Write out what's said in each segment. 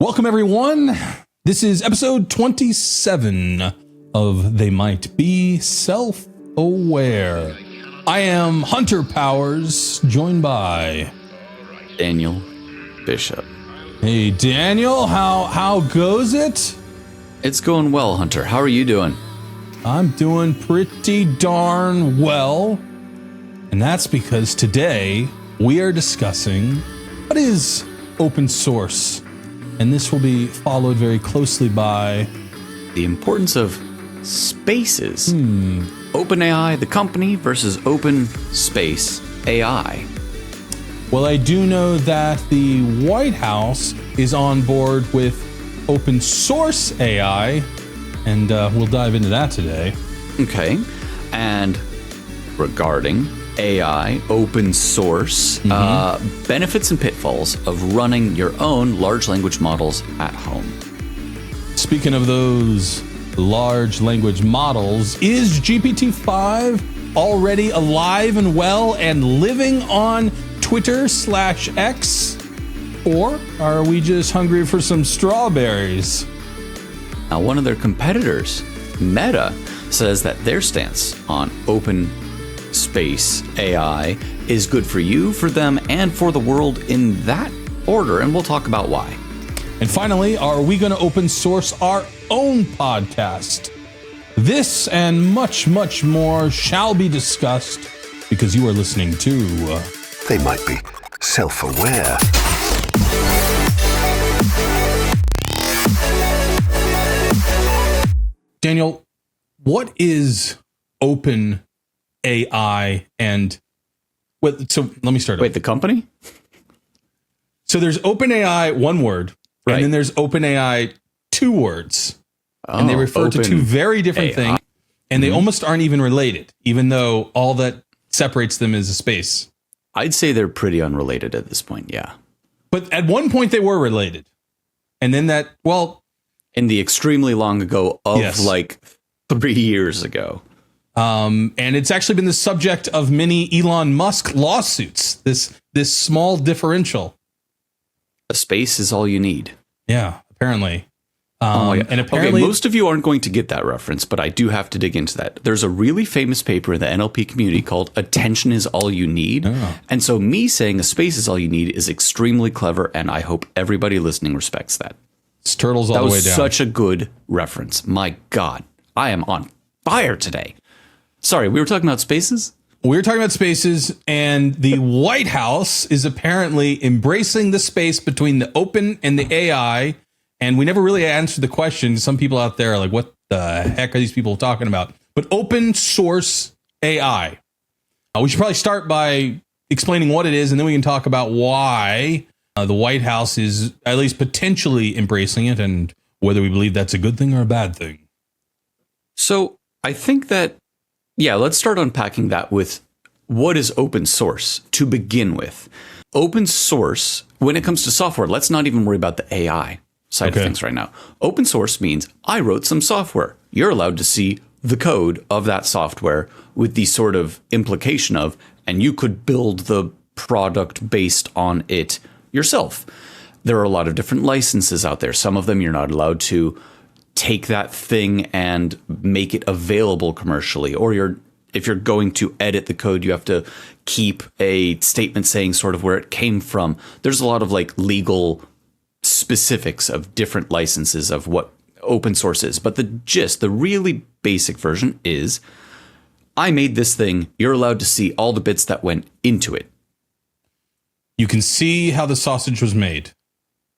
Welcome, everyone. This is episode 27 of They Might Be Self-Aware. I am Hunter Powers, joined by Daniel Bishop. Hey, Daniel, how goes it? It's going well, Hunter. How are you doing? I'm doing pretty darn well. And that's because today we are discussing what is open source. And this will be followed very closely by the importance of spaces. OpenAI, the company, versus Open Space AI. Well, I do know that the White House is on board with open source AI, and we'll dive into that today. Okay. And regarding AI, open source, benefits and pitfalls of running your own large language models at home. Speaking of those large language models, is GPT-5 already alive and well and living on Twitter/X? Or are we just hungry for some strawberries? Now, one of their competitors, Meta, says that their stance on open space AI is good for you, for them, and for the world in that order, and we'll talk about why. And finally, are we going to open source our own podcast? This and much, much more shall be discussed because you are listening to They Might Be Self-Aware. Daniel, what is open AI and so let me start. Wait, the company? So there's OpenAI, one word, right? And then there's OpenAI, two words. And they refer to two very different things, and they almost aren't even related, even though all that separates them is a space. I'd say they're pretty unrelated at this point, yeah. But at one point they were related. And then in the extremely long ago of like 3 years ago. And it's actually been the subject of many Elon Musk lawsuits, this small differential. A space is all you need. Yeah, apparently. And apparently, most of you aren't going to get that reference, but I do have to dig into that. There's a really famous paper in the NLP community called Attention is All You Need. Oh. And so me saying a space is all you need is extremely clever, and I hope everybody listening respects that. It's turtles all the way down. That was such a good reference. My God, I am on fire today. Sorry, we were talking about spaces? We were talking about spaces, and the White House is apparently embracing the space between the open and the AI. And we never really answered the question. Some people out there are like, what the heck are these people talking about? But open source AI. We should probably start by explaining what it is, and then we can talk about why the White House is at least potentially embracing it and whether we believe that's a good thing or a bad thing. So I think that, let's start unpacking that with what is open source to begin with. Open source, when it comes to software, let's not even worry about the AI side of things right now. Open source means I wrote some software. You're allowed to see the code of that software with the sort of implication of, and you could build the product based on it yourself. There are a lot of different licenses out there. Some of them you're not allowed to take that thing and make it available commercially, or if you're going to edit the code, you have to keep a statement saying sort of where it came from. There's a lot of like legal specifics of different licenses of what open source is. But the gist, the really basic version is, I made this thing. You're allowed to see all the bits that went into it. You can see how the sausage was made.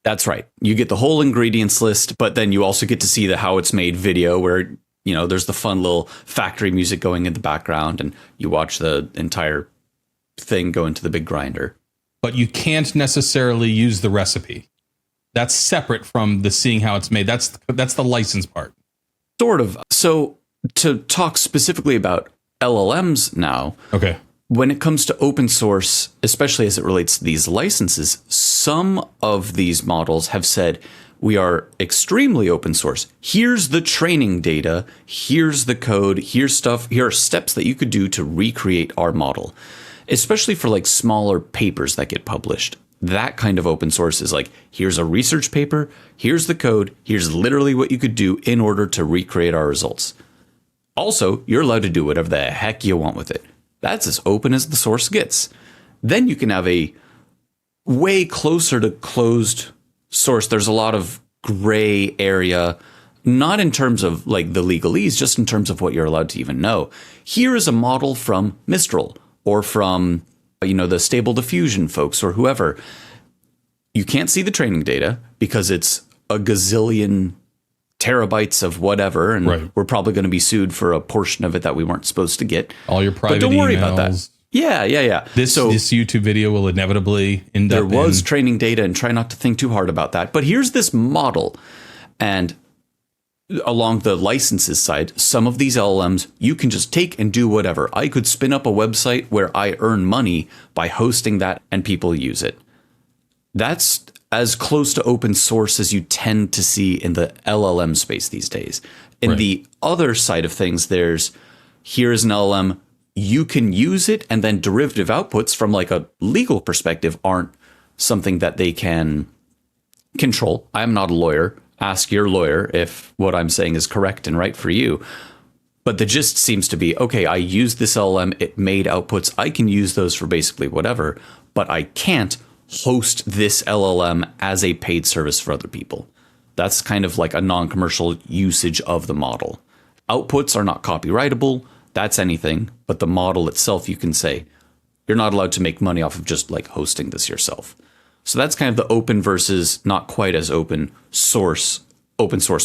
That's right. You get the whole ingredients list, but then you also get to see the how it's made video where, there's the fun little factory music going in the background and you watch the entire thing go into the big grinder. But you can't necessarily use the recipe. That's separate from the seeing how it's made. That's the license part. Sort of. So to talk specifically about LLMs now. Okay. When it comes to open source, especially as it relates to these licenses, some of these models have said, we are extremely open source. Here's the training data. Here's the code. Here are steps that you could do to recreate our model, especially for like smaller papers that get published. That kind of open source is like, here's a research paper, here's the code, here's literally what you could do in order to recreate our results. Also, you're allowed to do whatever the heck you want with it. That's as open as the source gets. Then you can have a way closer to closed source. There's a lot of gray area, not in terms of like the legalese, just in terms of what you're allowed to even know. Here is a model from Mistral or from, the Stable Diffusion folks or whoever. You can't see the training data because it's a gazillion terabytes of whatever, and we're probably going to be sued for a portion of it that we weren't supposed to get. All your private But don't worry emails. about that. Yeah. This YouTube video will inevitably end up. There was training data, and try not to think too hard about that. But here's this model, and along the licenses side, some of these LLMs you can just take and do whatever. I could spin up a website where I earn money by hosting that, and people use it. That's as close to open source as you tend to see in the LLM space these days. In the other side of things, here's an LLM. You can use it, and then derivative outputs from like a legal perspective aren't something that they can control. I'm not a lawyer. Ask your lawyer if what I'm saying is correct and right for you. But the gist seems to be, okay, I used this LLM, it made outputs. I can use those for basically whatever, but I can't host this LLM as a paid service for other people. That's kind of like a non-commercial usage of the model. Outputs are not copyrightable. That's anything, but the model itself, you can say, you're not allowed to make money off of just like hosting this yourself. So that's kind of the open versus not quite as open source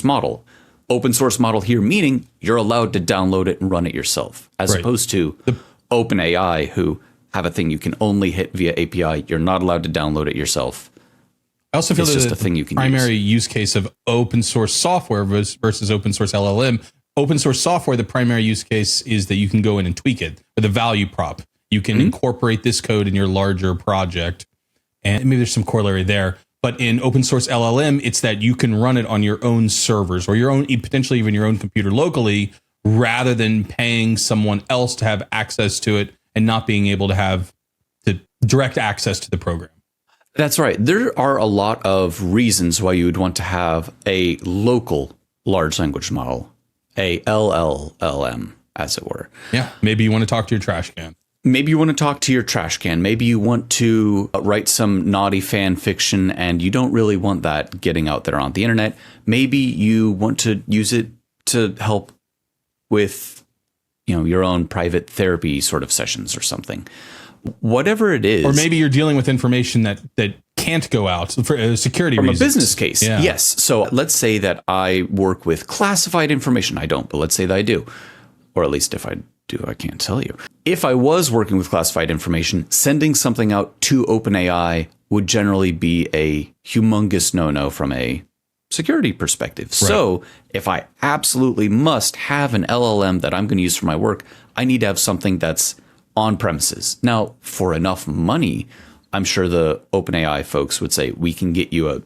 model. Open source model here meaning you're allowed to download it and run it yourself, as opposed to Openai, who have a thing you can only hit via API. You're not allowed to download it yourself. I also feel it's that just a thing you can primary use case of open source software versus open source LLM. Open source software, the primary use case is that you can go in and tweak it with a value prop. You can incorporate this code in your larger project, and maybe there's some corollary there. But in open source LLM, it's that you can run it on your own servers or your own, potentially even your own computer locally, rather than paying someone else to have access to it and not being able to have the direct access to the program. That's right. There are a lot of reasons why you would want to have a local large language model, a LLM, as it were. Yeah. Maybe you want to talk to your trash can. Maybe you want to talk to your trash can. Maybe you want to write some naughty fan fiction and you don't really want that getting out there on the internet. Maybe you want to use it to help with, your own private therapy sort of sessions or something. Whatever it is. Or maybe you're dealing with information that can't go out for security from reasons. A business case. Yeah. Yes. So let's say that I work with classified information. I don't, but let's say that I do. Or at least if I do, I can't tell you. If I was working with classified information, sending something out to OpenAI would generally be a humongous no-no from a security perspective. Right. So if I absolutely must have an LLM that I'm going to use for my work, I need to have something that's on premises. Now, for enough money, I'm sure the OpenAI folks would say, we can get you a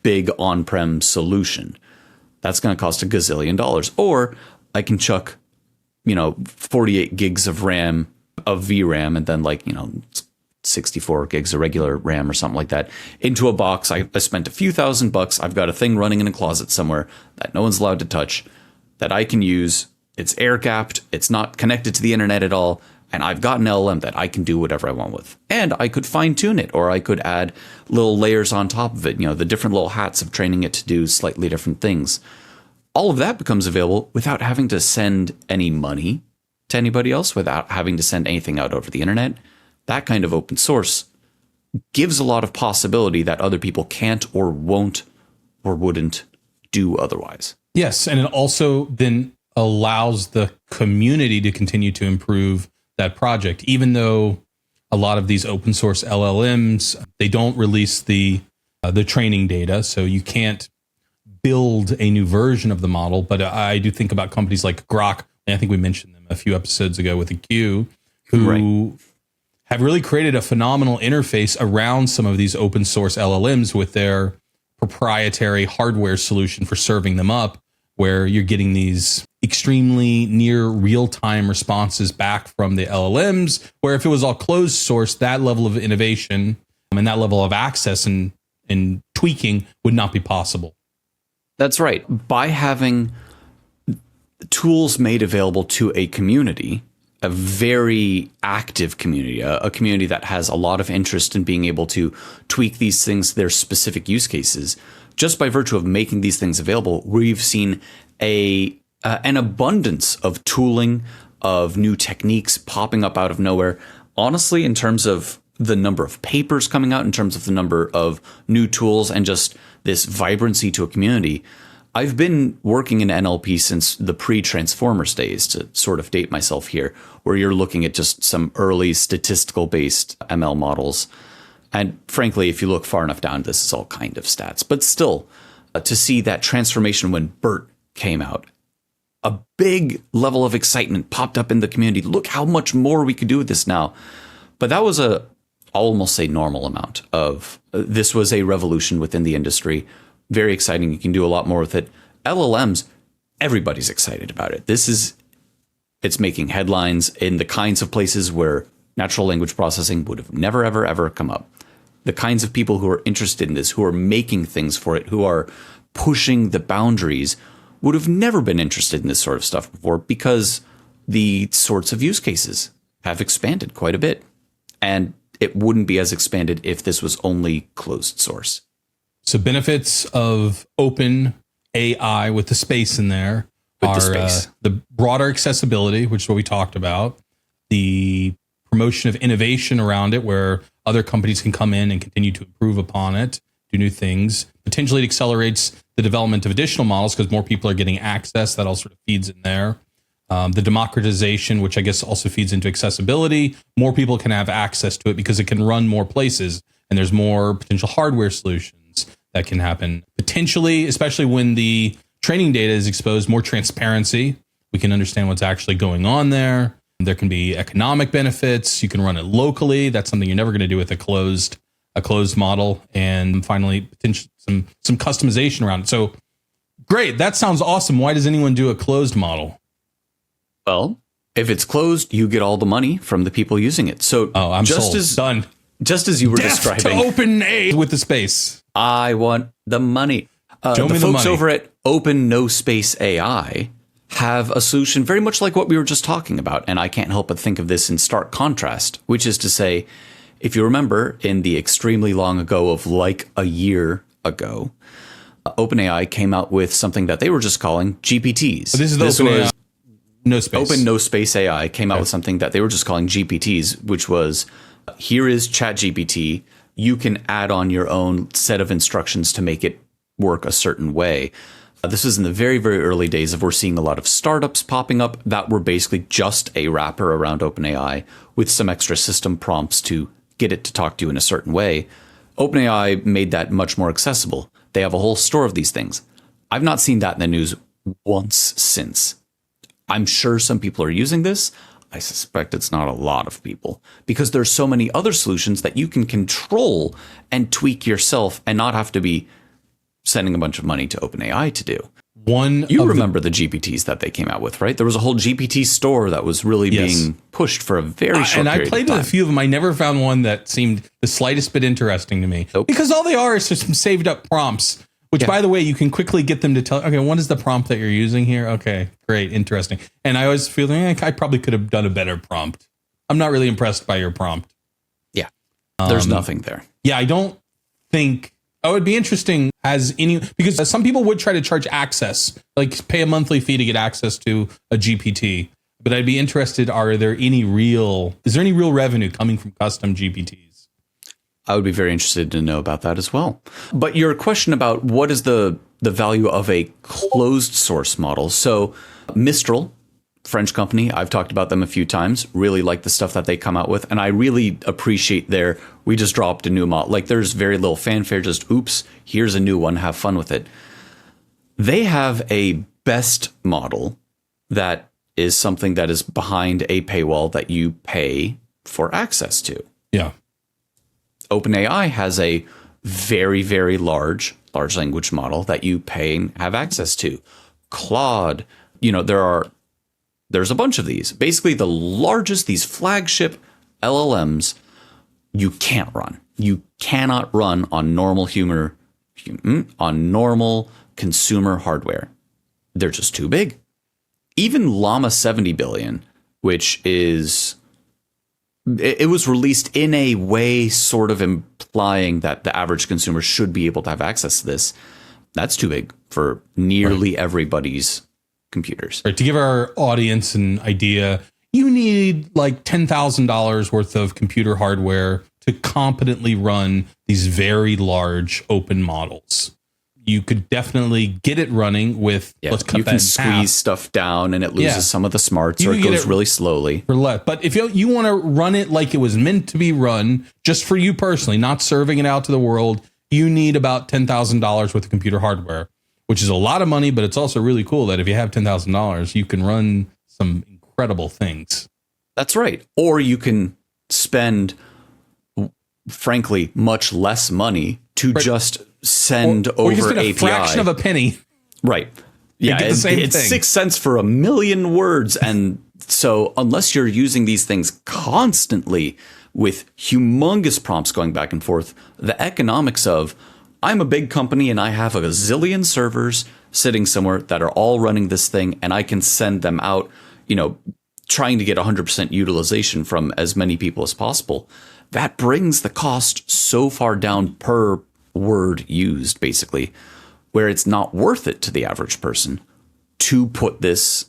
big on-prem solution. That's going to cost $1 gazillion. Or I can chuck 48 gigs of RAM, of VRAM, and then 64 gigs of regular RAM or something like that into a box. I spent a few $1,000. I've got a thing running in a closet somewhere that no one's allowed to touch, that I can use. It's air gapped. It's not connected to the internet at all. And I've got an LLM that I can do whatever I want with. And I could fine tune it, or I could add little layers on top of it, the different little hats of training it to do slightly different things. All of that becomes available without having to send any money to anybody else, without having to send anything out over the internet. That kind of open source gives a lot of possibility that other people can't or won't or wouldn't do otherwise. Yes. And it also then allows the community to continue to improve that project, even though a lot of these open source LLMs, they don't release the training data. So you can't build a new version of the model. But I do think about companies like Grok. And I think we mentioned them a few episodes ago with the Q, who have really created a phenomenal interface around some of these open source LLMs with their proprietary hardware solution for serving them up, where you're getting these extremely near real-time responses back from the LLMs, where if it was all closed source, that level of innovation And that level of access and tweaking would not be possible. That's right. By having tools made available to a community, a very active community, a community that has a lot of interest in being able to tweak these things, their specific use cases, just by virtue of making these things available, we've seen an abundance of tooling, of new techniques popping up out of nowhere. Honestly, in terms of the number of papers coming out, in terms of the number of new tools and just this vibrancy to a community, I've been working in NLP since the pre-Transformers days, to sort of date myself here, where you're looking at just some early statistical-based ML models. And frankly, if you look far enough down, this is all kind of stats. But still, to see that transformation when BERT came out, a big level of excitement popped up in the community. Look how much more we could do with this now. But that was I'll almost say normal amount of, this was a revolution within the industry. Very exciting. You can do a lot more with it. LLMs, everybody's excited about it. It's making headlines in the kinds of places where natural language processing would have never, ever, ever come up. The kinds of people who are interested in this, who are making things for it, who are pushing the boundaries, would have never been interested in this sort of stuff before, because the sorts of use cases have expanded quite a bit. And it wouldn't be as expanded if this was only closed source. So benefits of open AI with the space in there are the broader accessibility, which is what we talked about, the promotion of innovation around it, where other companies can come in and continue to improve upon it, do new things. Potentially it accelerates the development of additional models because more people are getting access. That all sort of feeds in there. The democratization, which I guess also feeds into accessibility. More people can have access to it because it can run more places, and there's more potential hardware solutions that can happen. Potentially, especially when the training data is exposed, more transparency. We can understand what's actually going on there. There can be economic benefits. You can run it locally. That's something you're never going to do with a closed model. And finally, potentially some customization around it. So great. That sounds awesome. Why does anyone do a closed model? Well, if it's closed, you get all the money from the people using it. So I'm sold. Done. Just as you were describing, to Openai with the space. I want the money. The folks over at Open No Space AI have a solution very much like what we were just talking about. And I can't help but think of this in stark contrast, which is to say, if you remember in the extremely long ago of like a year ago, OpenAI came out with something that they were just calling GPTs. This is the OpenAI No Space. Open No Space AI came out with something that they were just calling GPTs, which was, here is ChatGPT. You can add on your own set of instructions to make it work a certain way. This was in the very, very early days of we're seeing a lot of startups popping up that were basically just a wrapper around OpenAI with some extra system prompts to get it to talk to you in a certain way. OpenAI made that much more accessible. They have a whole store of these things. I've not seen that in the news once since. I'm sure some people are using this. I suspect it's not a lot of people because there's so many other solutions that you can control and tweak yourself and not have to be sending a bunch of money to OpenAI to do. You remember the GPTs that they came out with, right? There was a whole GPT store that was really being pushed for a very short period of time. And I played with a few of them. I never found one that seemed the slightest bit interesting to me. Nope. Because all they are is just some saved up prompts, which, by the way, you can quickly get them to tell, okay, what is the prompt that you're using here? Okay, great, interesting. And I always feel like I probably could have done a better prompt. I'm not really impressed by your prompt. Yeah, there's nothing there. Yeah, I don't think... Oh, it'd be interesting because some people would try to charge access, like pay a monthly fee to get access to a GPT. But I'd be interested, is there any real revenue coming from custom GPTs? I would be very interested to know about that as well. But your question about what is the value of a closed source model. So Mistral, French company, I've talked about them a few times, really like the stuff that they come out with. And I really appreciate we just dropped a new model. Like there's very little fanfare, just oops, here's a new one, have fun with it. They have a best model that is something that is behind a paywall that you pay for access to. Yeah. OpenAI has a very, very large language model that you pay and have access to. Claude, there's a bunch of these. Basically, the largest, these flagship LLMs, you can't run. you cannot run on normal consumer hardware. They're just too big. Even Llama 70 billion, which is, it was released in a way sort of implying that the average consumer should be able to have access to this. That's too big for nearly everybody's computers. Right. To give our audience an idea, you need like $10,000 worth of computer hardware to competently run these very large open models. You could definitely get it running with, let's cut that in half. You can squeeze stuff down and it loses some of the smarts, or it goes really slowly. But if you want to run it like it was meant to be run, just for you personally, not serving it out to the world, you need about $10,000 worth of computer hardware, which is a lot of money, but it's also really cool that if you have $10,000, you can run some incredible things. That's right. Or you can spend, frankly, much less money to just send over you spend API. A fraction of a penny. Right. Yeah, it's 6 cents for 1 million words. And so unless you're using these things constantly with humongous prompts going back and forth, the economics of, I'm a big company and I have a gazillion servers sitting somewhere that are all running this thing, and I can send them out, trying to get 100% utilization from as many people as possible. That brings the cost so far down per word used, basically, where it's not worth it to the average person to put this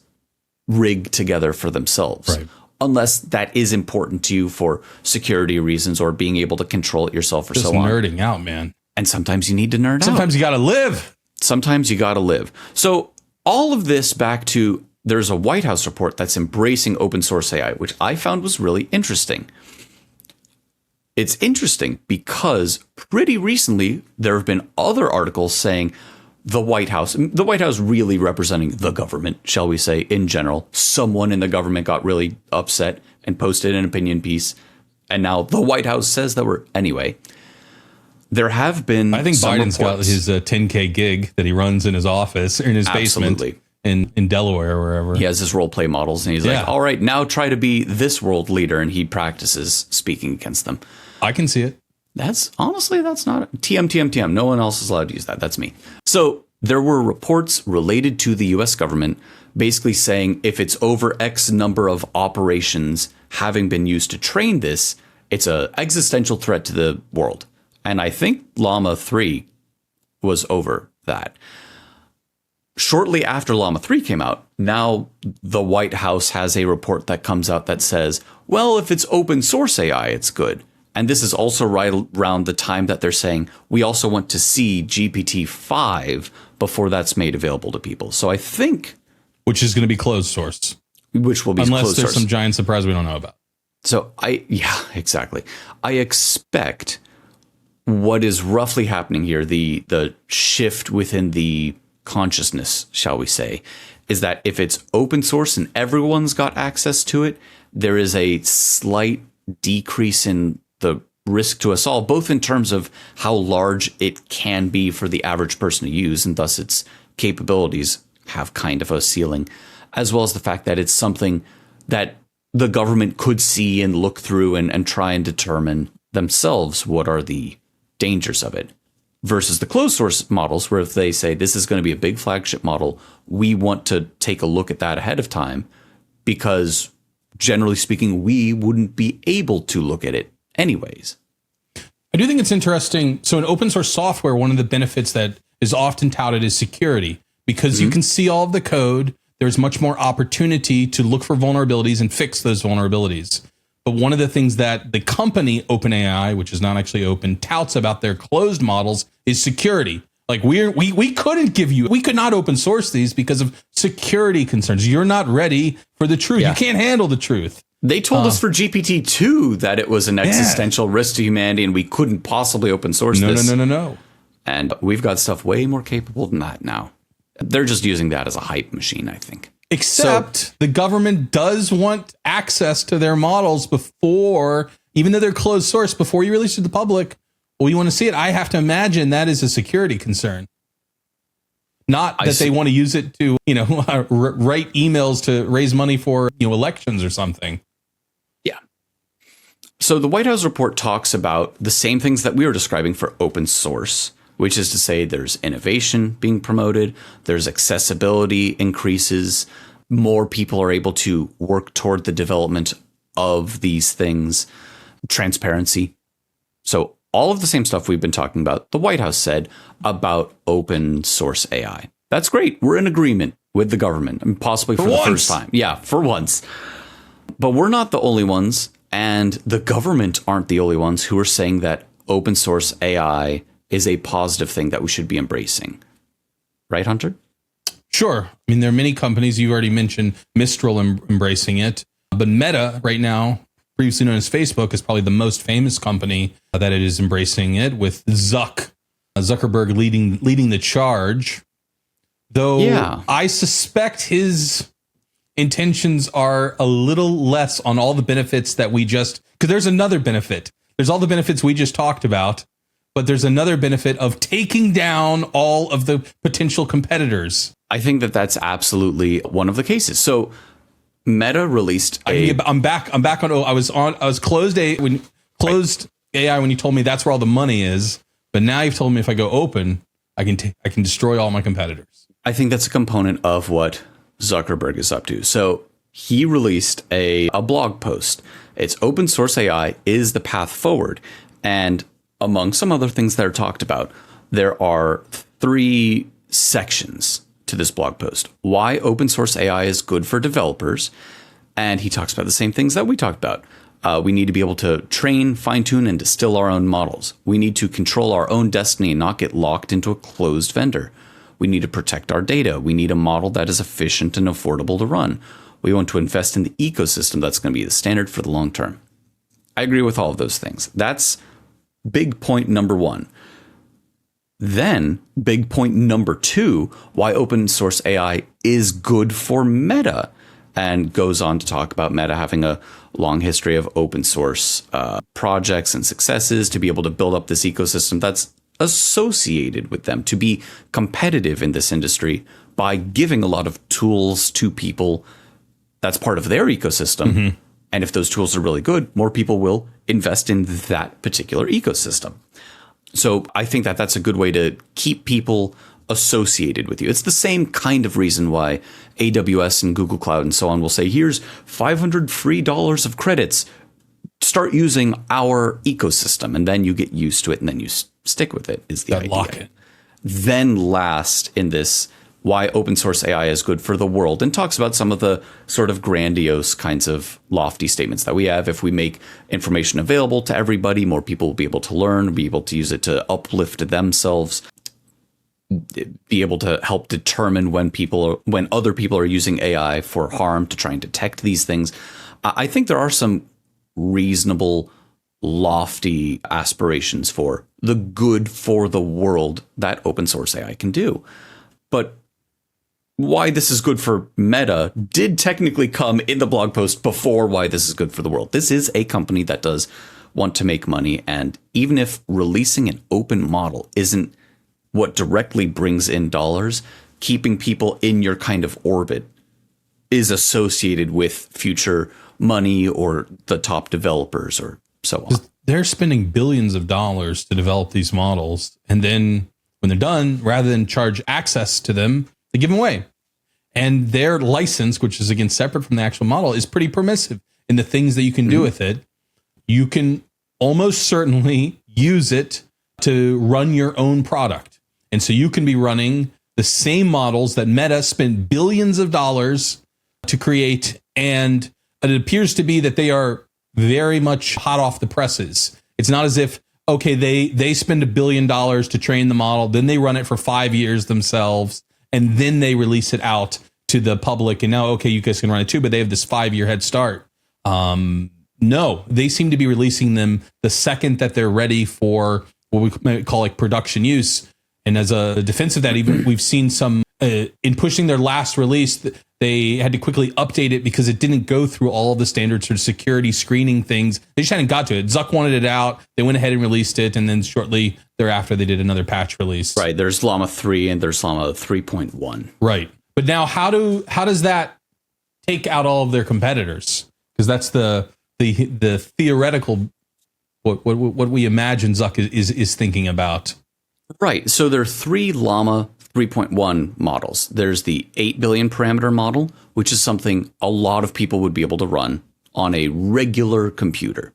rig together for themselves. Right. Unless that is important to you for security reasons or being able to control it yourself or Just so on. nerding out, man. And sometimes you need to nerd out. Sometimes you got to live. Sometimes you got to live. So all of this back to, there's a White House report that's embracing open source AI, which I found was really interesting. It's interesting because pretty recently there have been other articles saying the White House really representing the government, shall we say, in general. Someone in the government got really upset and posted an opinion piece. And now the White House says that anyway. There have been, I think Biden's got his 10K gig that he runs in his office, in his basement in Delaware or wherever. He has his role play models and he's like, all right, now try to be this world leader. And he practices speaking against them. I can see it. That's not TM. No one else is allowed to use that. That's me. So there were reports related to the US government basically saying if it's over X number of operations having been used to train this, it's an existential threat to the world. And I think Llama 3 was over that. Shortly after Llama 3 came out, now the White House has a report that comes out that says, well, if it's open source AI, it's good. And this is also right around the time that they're saying, we also want to see GPT-5 before that's made available to people. So I think... Which is going to be closed source. Which will be unless closed there's source. Some giant surprise we don't know about. So exactly. I expect what is roughly happening here, the shift within the consciousness, shall we say, is that if it's open source and everyone's got access to it, there is a slight decrease in the risk to us all, both in terms of how large it can be for the average person to use, and thus its capabilities have kind of a ceiling, as well as the fact that it's something that the government could see and look through and try and determine themselves what are the dangers of it, versus the closed source models, where if they say this is going to be a big flagship model, we want to take a look at that ahead of time, because generally speaking, we wouldn't be able to look at it anyways. I do think it's interesting. So in open source software, one of the benefits that is often touted is security, because you can see all of the code. There's much more opportunity to look for vulnerabilities and fix those vulnerabilities. But one of the things that the company Openai, which is not actually open, touts about their closed models is security. Like we could not open source these because of security concerns. You're not ready for the truth. Yeah. You can't handle the truth. They told us for GPT-2 that it was an existential risk to humanity and we couldn't possibly open source this. No. And we've got stuff way more capable than that now. They're just using that as a hype machine, I think. Except the government does want access to their models before, even though they're closed source, before you release it to the public. Well, you want to see it. I have to imagine that is a security concern. Not that they want to use it to, write emails to raise money for, elections or something. Yeah. So the White House report talks about the same things that we were describing for open source, which is to say there's innovation being promoted, there's accessibility increases, more people are able to work toward the development of these things, transparency. So all of the same stuff we've been talking about, the White House said about open source AI. That's great. We're in agreement with the government, and possibly for the first time. Yeah, for once. But we're not the only ones, and the government aren't the only ones who are saying that open source AI is a positive thing that we should be embracing. Right, Hunter? Sure. I mean, there are many companies, you already mentioned Mistral embracing it, but Meta right now, previously known as Facebook, is probably the most famous company that it is embracing it, with Zuckerberg leading the charge. Though Yeah. I suspect his intentions are a little less on all the benefits that because there's another benefit. There's all the benefits we just talked about, but there's another benefit of taking down all of the potential competitors. I think that that's absolutely one of the cases. So Meta released I'm back on. I was closed AI when you told me that's where all the money is. But now you've told me if I go open, I can destroy all my competitors. I think that's a component of what Zuckerberg is up to. So he released a blog post. It's open source AI is the path forward. And among some other things that are talked about, there are 3 sections to this blog post. Why open source AI is good for developers. And he talks about the same things that we talked about. We need to be able to train, fine tune, and distill our own models. We need to control our own destiny and not get locked into a closed vendor. We need to protect our data. We need a model that is efficient and affordable to run. We want to invest in the ecosystem that's going to be the standard for the long term. I agree with all of those things. That's big point number 1. Then big point number 2, why open source AI is good for Meta, and goes on to talk about Meta having a long history of open source projects and successes to be able to build up this ecosystem that's associated with them, to be competitive in this industry by giving a lot of tools to people that's part of their ecosystem. Mm-hmm. And if those tools are really good, more people will invest in that particular ecosystem. So I think that that's a good way to keep people associated with you. It's the same kind of reason why AWS and Google Cloud and so on will say, here's $500 free of credits. Start using our ecosystem, and then you get used to it, and then you stick with it, is the idea. Lock it. Then last in this, why open source AI is good for the world, and talks about some of the sort of grandiose kinds of lofty statements that we have. If we make information available to everybody, more people will be able to learn, be able to use it to uplift themselves, be able to help determine when other people are using AI for harm, to try and detect these things. I think there are some reasonable, lofty aspirations for the good for the world that open source AI can do. But why this is good for Meta did technically come in the blog post before why this is good for the world. This is a company that does want to make money. And even if releasing an open model isn't what directly brings in dollars, keeping people in your kind of orbit is associated with future money or the top developers or so on. They're spending billions of dollars to develop these models. And then when they're done, rather than charge access to them, they give them away. And their license, which is again separate from the actual model, is pretty permissive in the things that you can do with it. You can almost certainly use it to run your own product. And so you can be running the same models that Meta spent billions of dollars to create. And it appears to be that they are very much hot off the presses. It's not as if, okay, they spend $1 billion to train the model, then they run it for 5 years themselves, and then they release it out to the public. And now, okay, you guys can run it too, but they have this 5-year head start. No, they seem to be releasing them the second that they're ready for what we might call like production use. And as a defense of that, even we've seen some in pushing their last release, they had to quickly update it because it didn't go through all of the standards for security screening things. They just hadn't got to it. Zuck wanted it out. They went ahead and released it. And then shortly thereafter, they did another patch release. Right. There's Llama 3 and there's Llama 3.1. Right. But now how does that take out all of their competitors? Because that's the theoretical what we imagine Zuck is thinking about. Right. So there are three Llama 3.1 models. There's the 8 billion parameter model, which is something a lot of people would be able to run on a regular computer.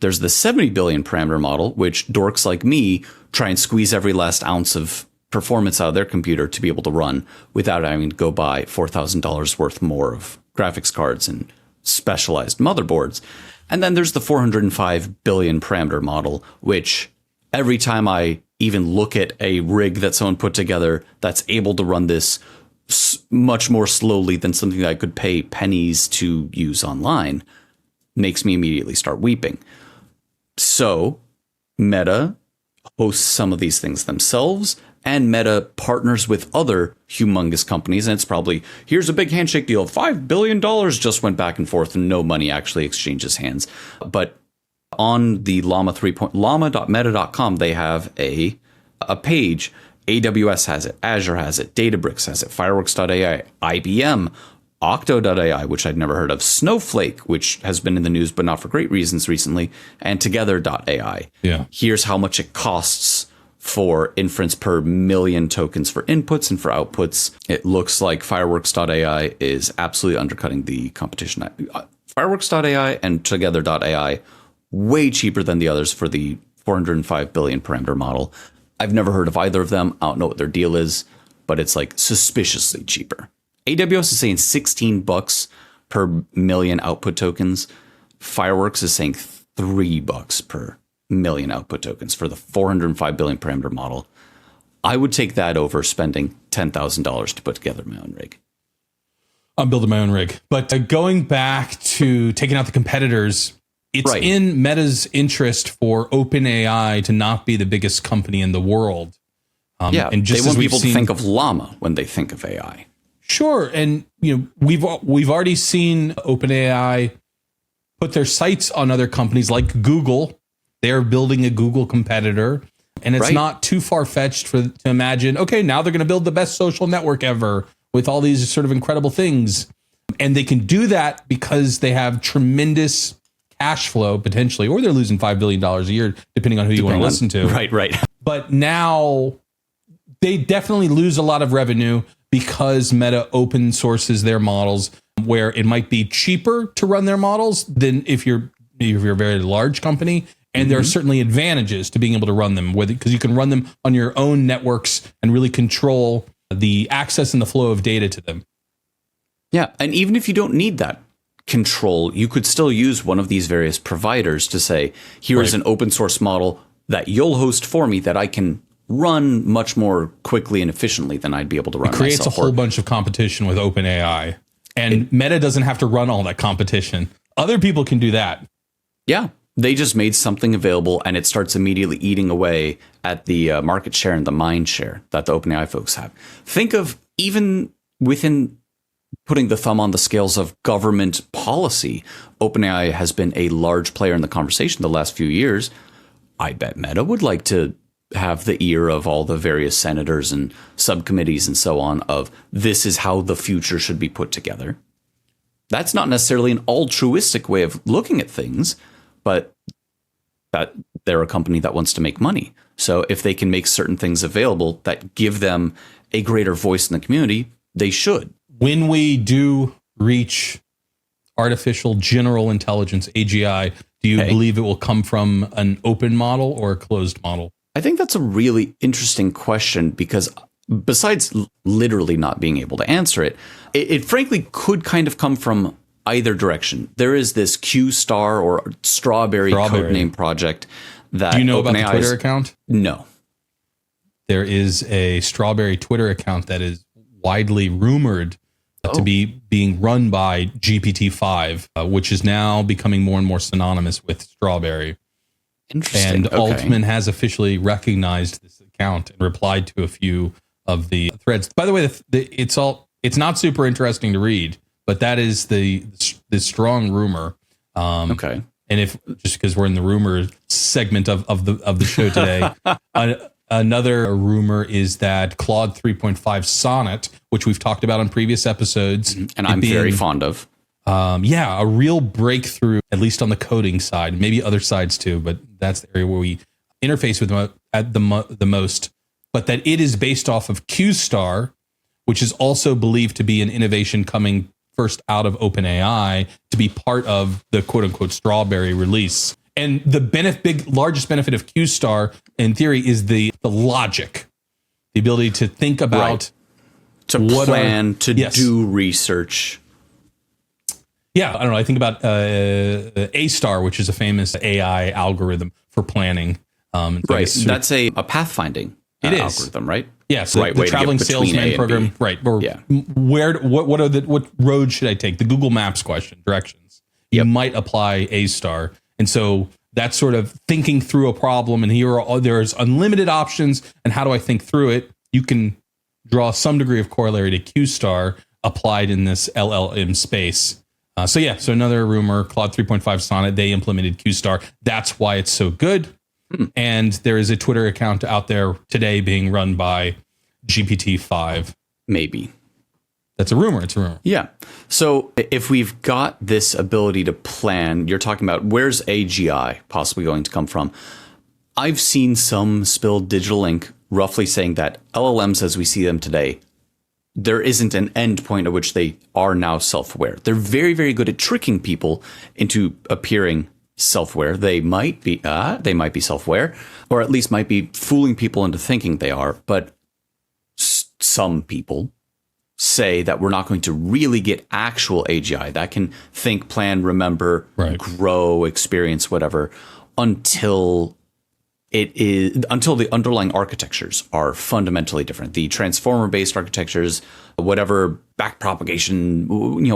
There's the 70 billion parameter model, which dorks like me try and squeeze every last ounce of performance out of their computer to be able to run without having to go buy $4,000 worth more of graphics cards and specialized motherboards. And then there's the 405 billion parameter model, which every time I even look at a rig that someone put together that's able to run this much more slowly than something that I could pay pennies to use online, makes me immediately start weeping. So Meta hosts some of these things themselves, and Meta partners with other humongous companies. And it's probably, here's a big handshake deal. $5 billion just went back and forth and no money actually exchanges hands. But on the llama.meta.com, they have a page. AWS has it, Azure has it, Databricks has it, Fireworks.ai, IBM, Octo.ai, which I'd never heard of, Snowflake, which has been in the news but not for great reasons recently, and Together.ai. Yeah. Here's how much it costs for inference per million tokens for inputs and for outputs. It looks like Fireworks.ai is absolutely undercutting the competition. Fireworks.ai and Together.ai, way cheaper than the others for the 405 billion parameter model. I've never heard of either of them. I don't know what their deal is, but it's like suspiciously cheaper. AWS is saying $16 per million output tokens. Fireworks is saying $3 per million output tokens for the 405 billion parameter model. I would take that over spending $10,000 to put together my own rig. I'm building my own rig. But going back to taking out the competitors, it's right in Meta's interest for Openai to not be the biggest company in the world. And just they want people to think of Llama when they think of AI. Sure, and we've already seen OpenAI put their sights on other companies like Google. They're building a Google competitor, and it's not too far-fetched to imagine, okay, now they're going to build the best social network ever with all these sort of incredible things. And they can do that because they have tremendous cash flow, potentially, or they're losing $5 billion a year, depending on who you want to listen to. Right. But now they definitely lose a lot of revenue because Meta open sources their models, where it might be cheaper to run their models than if you're a very large company. And there are certainly advantages to being able to run them, because you can run them on your own networks and really control the access and the flow of data to them. Yeah, and even if you don't need that control, you could still use one of these various providers to say, here is an open source model that you'll host for me that I can run much more quickly and efficiently than I'd be able to run myself. It creates a whole bunch of competition with OpenAI. And Meta doesn't have to run all that competition. Other people can do that. Yeah. They just made something available, and it starts immediately eating away at the market share and the mind share that the OpenAI folks have. Think of even within putting the thumb on the scales of government policy, OpenAI has been a large player in the conversation the last few years. I bet Meta would like to have the ear of all the various senators and subcommittees and so on of this is how the future should be put together. That's not necessarily an altruistic way of looking at things, but that they're a company that wants to make money. So if they can make certain things available that give them a greater voice in the community, they should. When we do reach artificial general intelligence, AGI, do you believe it will come from an open model or a closed model? I think that's a really interesting question, because besides literally not being able to answer it, it frankly could kind of come from either direction. There is this Q Star or Strawberry codename project that do you know about the Twitter account? No. There is a Strawberry Twitter account that is widely rumored to be being run by GPT-5, which is now becoming more and more synonymous with Strawberry. Interesting. And Altman has officially recognized this account and replied to a few of the threads. By the way, it's not super interesting to read, but that is the strong rumor. And if just because we're in the rumor segment of the show today, another rumor is that Claude 3.5 Sonnet, which we've talked about on previous episodes, and I'm very fond of, a real breakthrough, at least on the coding side, maybe other sides too, but that's the area where we interface with them at the most. But that it is based off of QStar, which is also believed to be an innovation coming first out of OpenAI to be part of the quote unquote strawberry release. And the largest benefit of QStar in theory is the logic, the ability to think about, to plan, do research. Yeah, I don't know. I think about A-Star, which is a famous AI algorithm for planning. Right, that's a pathfinding algorithm, right? Yeah, so the traveling salesman program, right? Or what road should I take? The Google Maps question, directions. You might apply A-Star, and so that's sort of thinking through a problem. And there's unlimited options. And how do I think through it? You can draw some degree of corollary to QStar applied in this LLM space. So another rumor, Claude 3.5 Sonnet, they implemented QStar. That's why it's so good. And there is a Twitter account out there today being run by GPT-5. Maybe. That's a rumor. It's a rumor. Yeah. So if we've got this ability to plan, you're talking about where's AGI possibly going to come from? I've seen some spilled digital ink roughly saying that LLMs as we see them today, there isn't an end point at which they are now self-aware. They're very, very good at tricking people into appearing self-aware. They might be self-aware, or at least might be fooling people into thinking they are. But some people say that we're not going to really get actual AGI that can think, plan, remember, grow, experience, whatever, until the underlying architectures are fundamentally different. The transformer-based architectures, whatever backpropagation,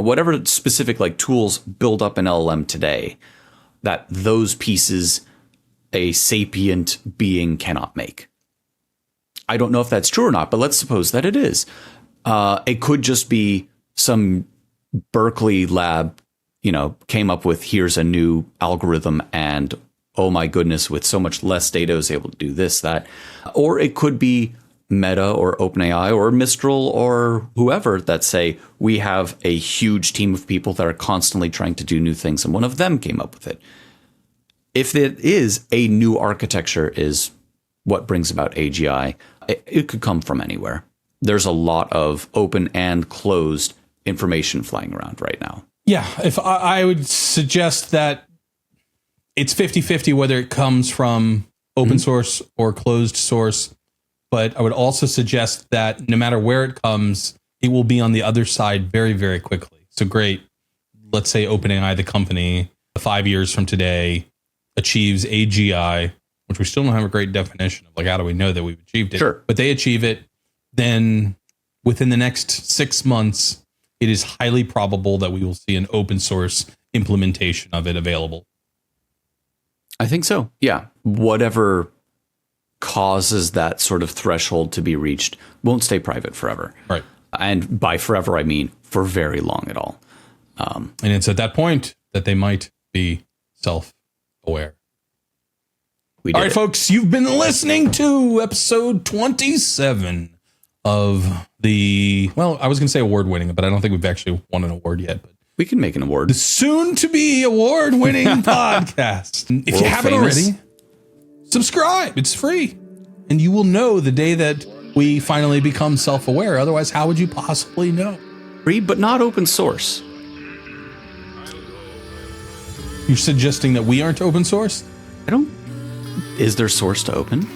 whatever specific like tools build up an LLM today, that those pieces a sapient being cannot make. I don't know if that's true or not, but let's suppose that it is. It could just be some Berkeley lab, came up with here's a new algorithm and oh my goodness, with so much less data is able to do this, that. Or it could be Meta or OpenAI or Mistral or whoever that say we have a huge team of people that are constantly trying to do new things and one of them came up with it. If it is a new architecture is what brings about AGI, it could come from anywhere. There's a lot of open and closed information flying around right now. Yeah, if I would suggest that it's 50-50 whether it comes from open source or closed source. But I would also suggest that no matter where it comes, it will be on the other side very, very quickly. So great. Let's say OpenAI, the company, 5 years from today, achieves AGI, which we still don't have a great definition of. Like, how do we know that we've achieved it? Sure. But they achieve it. Then within the next 6 months, it is highly probable that we will see an open source implementation of it available. I think so. Yeah. Whatever causes that sort of threshold to be reached won't stay private forever. Right. And by forever, I mean for very long at all. And it's at that point that they might be self-aware. All right, folks, you've been listening to episode 27 of the, well, I was going to say award-winning, but I don't think we've actually won an award yet. But we can make an award. The soon-to-be award-winning podcast. If you haven't already, subscribe. It's free. And you will know the day that we finally become self-aware. Otherwise, how would you possibly know? Free, but not open source. You're suggesting that we aren't open source? Is there source to open?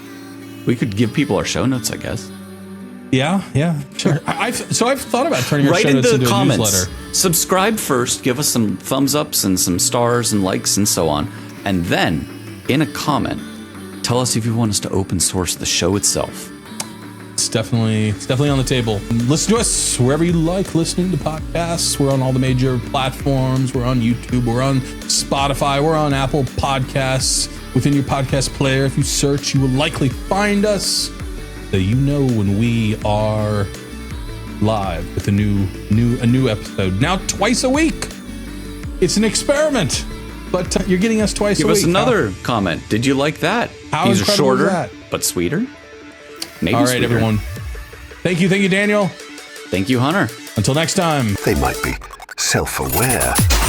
We could give people our show notes, I guess. Yeah, sure. I've thought about turning our show notes into a newsletter. Subscribe first, give us some thumbs ups and some stars and likes and so on. And then, in a comment, tell us if you want us to open source the show itself. It's definitely on the table. Listen to us wherever you like listening to podcasts. We're on all the major platforms. We're on YouTube. We're on Spotify. We're on Apple Podcasts. Within your podcast player, if you search, you will likely find us. So you know when we are live with a new episode. Now twice a week. It's an experiment, but you're getting us twice a week. Give us another comment. Did you like that? How These are incredible shorter, is that? but sweeter. Maybe all right, sweeter. everyone. Thank you, Daniel. Thank you, Hunter. Until next time. They might be self-aware.